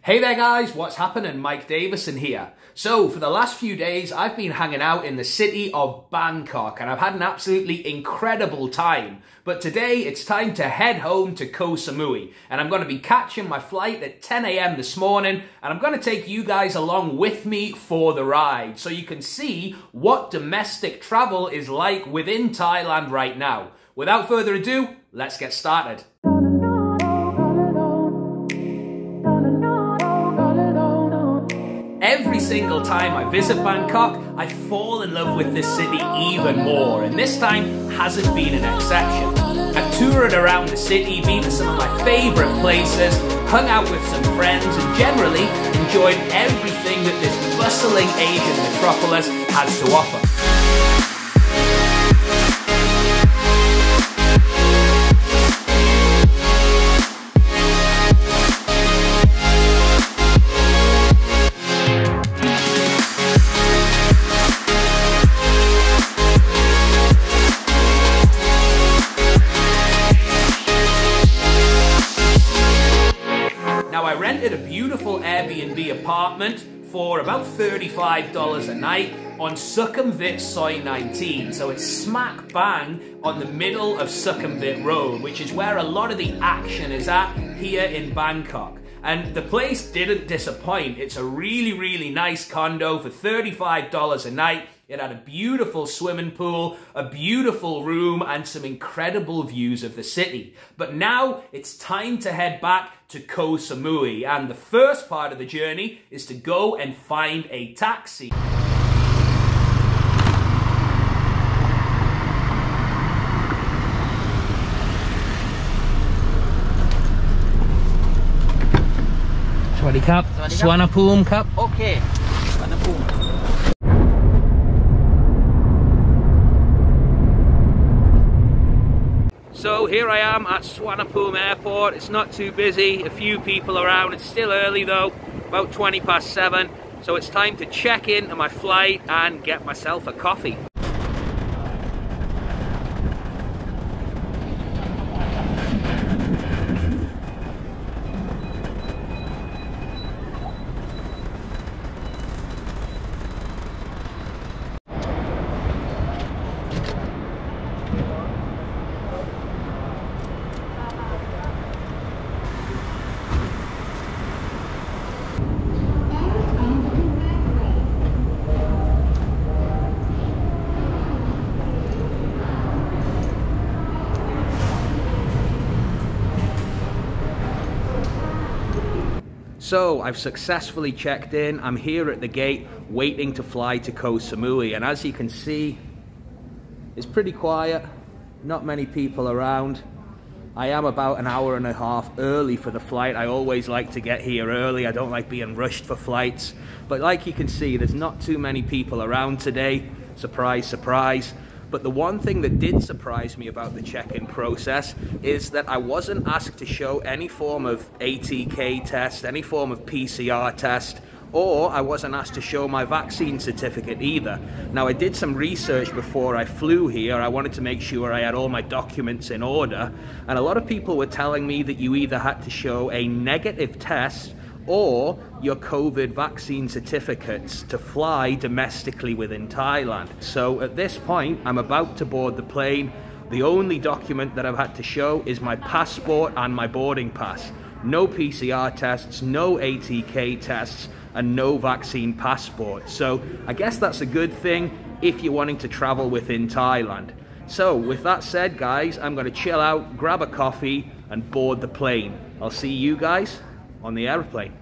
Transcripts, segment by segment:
Hey there guys, what's happening? Mike Davison here. So for the last few days I've been hanging out in the city of Bangkok and I've had an absolutely incredible time. But today it's time to head home to Koh Samui and I'm going to be catching my flight at 10 AM this morning and I'm going to take you guys along with me for the ride so you can see what domestic travel is like within Thailand right now. Without further ado, let's get started. Every single time I visit Bangkok, I fall in love with this city even more, and this time hasn't been an exception. I've toured around the city, been to some of my favourite places, hung out with some friends, and generally enjoyed everything that this bustling Asian metropolis has to offer. I rented a beautiful Airbnb apartment for about $35 a night on Sukhumvit Soi 19. So it's smack bang on the middle of Sukhumvit Road, which is where a lot of the action is at here in Bangkok. And the place didn't disappoint. It's a really nice condo for $35 a night. It had a beautiful swimming pool, a beautiful room, and some incredible views of the city. But now it's time to head back to Koh Samui, and the first part of the journey is to go and find a taxi. Sawasdee krap. Suvarnabhumi krap. Okay. Suvarnabhumi. So here I am at Suvarnabhumi Airport. It's not too busy, a few people around. It's still early though, about 7:20. So it's time to check into my flight and get myself a coffee. So I've successfully checked in. I'm here at the gate waiting to fly to Koh Samui, and as you can see, it's pretty quiet, not many people around. I am about an hour and a half early for the flight. I always like to get here early. I don't like being rushed for flights. But like you can see, there's not too many people around today. Surprise, surprise. But the one thing that did surprise me about the check-in process is that I wasn't asked to show any form of ATK test, any form of PCR test, or I wasn't asked to show my vaccine certificate either. Now, I did some research before I flew here. I wanted to make sure I had all my documents in order, and a lot of people were telling me that you either had to show a negative test or your COVID vaccine certificates to fly domestically within Thailand. So at this point, I'm about to board the plane. The only document that I've had to show is my passport and my boarding pass. No PCR tests, no ATK tests, and no vaccine passport. So I guess that's a good thing if you're wanting to travel within Thailand. So with that said, guys, I'm going to chill out, grab a coffee, and board the plane. I'll see you guys on the airplane.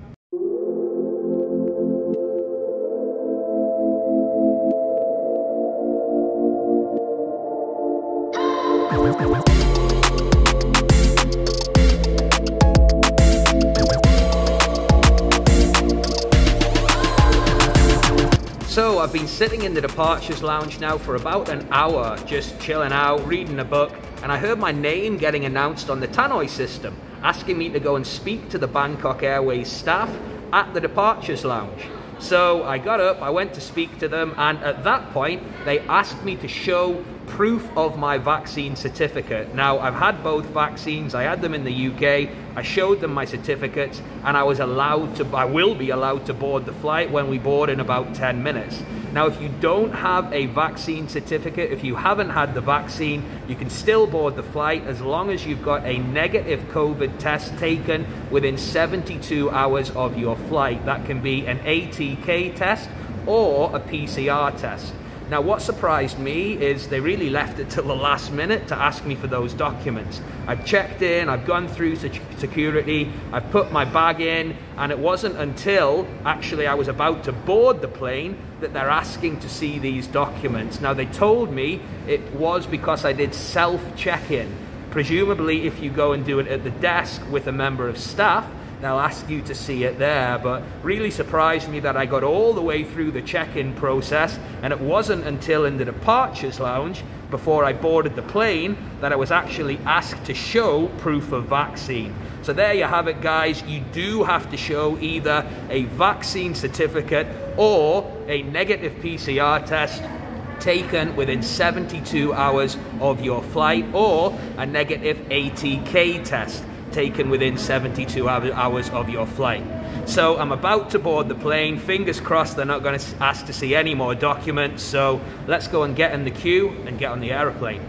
So I've been sitting in the departures lounge now for about an hour, just chilling out, reading a book, and I heard my name getting announced on the tannoy system, asking me to go and speak to the Bangkok Airways staff at the departures lounge. So I got up, I went to speak to them, and at that point they asked me to show proof of my vaccine certificate. Now, I've had both vaccines. I had them in the UK. I showed them my certificates, and I will be allowed to board the flight when we board in about 10 minutes. Now, if you don't have a vaccine certificate, if you haven't had the vaccine, you can still board the flight as long as you've got a negative COVID test taken within 72 hours of your flight. That can be an ATK test or a PCR test. Now, what surprised me is they really left it till the last minute to ask me for those documents. I've checked in, I've gone through security, I've put my bag in, and it wasn't until actually I was about to board the plane that they're asking to see these documents. Now, they told me it was because I did self-check-in. Presumably, if you go and do it at the desk with a member of staff, they'll ask you to see it there. But really surprised me that I got all the way through the check-in process, and it wasn't until in the departures lounge before I boarded the plane that I was actually asked to show proof of vaccine. So there you have it, guys. You do have to show either a vaccine certificate or a negative PCR test taken within 72 hours of your flight, or a negative ATK test taken within 72 hours of your flight. So I'm about to board the plane. Fingers crossed they're not going to ask to see any more documents. So let's go and get in the queue and get on the aeroplane.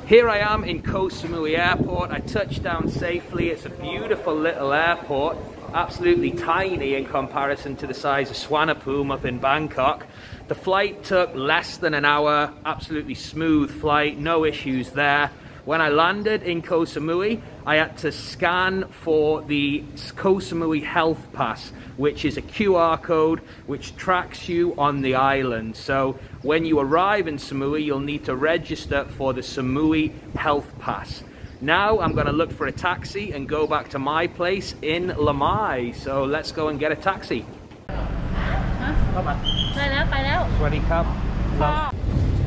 Here I am in Koh Samui Airport. I touched down safely. It's a beautiful little airport, absolutely tiny in comparison to the size of Suvarnabhumi up in Bangkok. The flight took less than an hour, absolutely smooth flight, no issues there. When I landed in Koh Samui, I had to scan for the Koh Samui Health Pass, which is a QR code which tracks you on the island. So when you arrive in Samui, you'll need to register for the Samui Health Pass. Now I'm going to look for a taxi and go back to my place in Lamai. So let's go and get a taxi.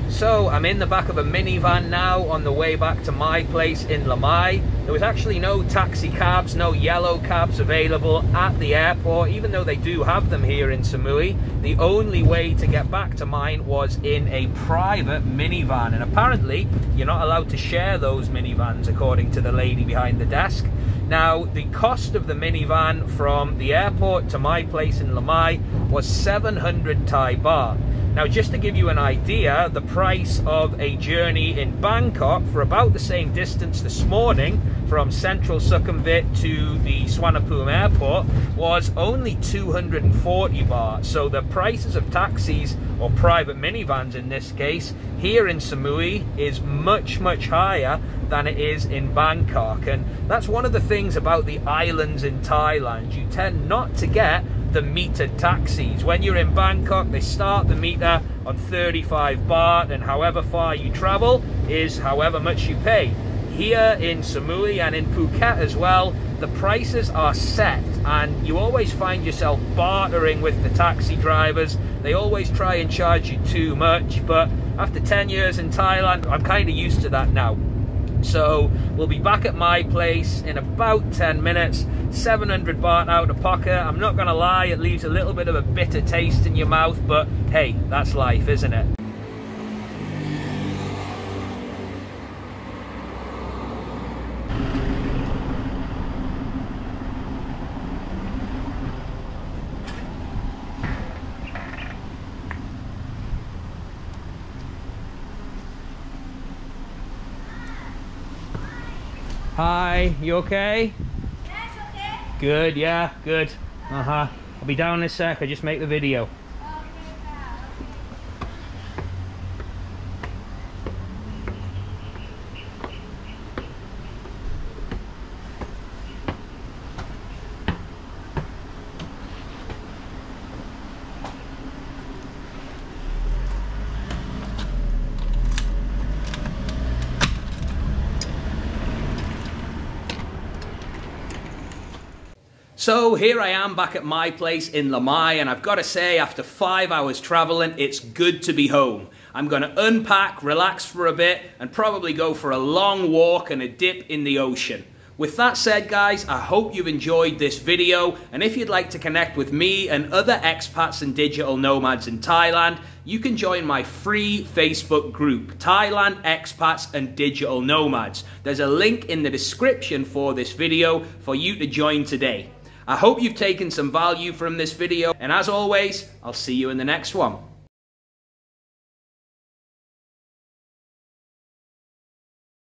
So I'm in the back of a minivan now on the way back to my place in Lamai. There was actually no taxi cabs, no yellow cabs available at the airport, even though they do have them here in Samui. The only way to get back to mine was in a private minivan, and apparently you're not allowed to share those minivans according to the lady behind the desk. Now, the cost of the minivan from the airport to my place in Lamai was 700 Thai baht. Now, just to give you an idea, the price of a journey in Bangkok for about the same distance this morning from central Sukhumvit to the Suvarnabhumi airport was only 240 baht. So the prices of taxis, or private minivans in this case, here in Samui is much, much higher than it is in Bangkok. And that's one of the things about the islands in Thailand. You tend not to get the metered taxis. When you're in Bangkok, they start the meter on 35 baht, and however far you travel is however much you pay. Here in Samui and in Phuket as well, the prices are set, and you always find yourself bartering with the taxi drivers. They always try and charge you too much, but after 10 years in Thailand, I'm kind of used to that now. So we'll be back at my place in about 10 minutes. 700 baht out of pocket. I'm not gonna lie, it leaves a little bit of a bitter taste in your mouth, but hey, that's life, isn't it? Hi, you okay? Yes, okay. Good, yeah, good. Uh-huh. I'll be down in a sec, I just make the video. So here I am back at my place in Lamai, and I've got to say, after 5 hours traveling, it's good to be home. I'm going to unpack, relax for a bit, and probably go for a long walk and a dip in the ocean. With that said, guys, I hope you've enjoyed this video, and if you'd like to connect with me and other expats and digital nomads in Thailand, you can join my free Facebook group, Thailand Expats and Digital Nomads. There's a link in the description for this video for you to join today. I hope you've taken some value from this video, and as always, I'll see you in the next one.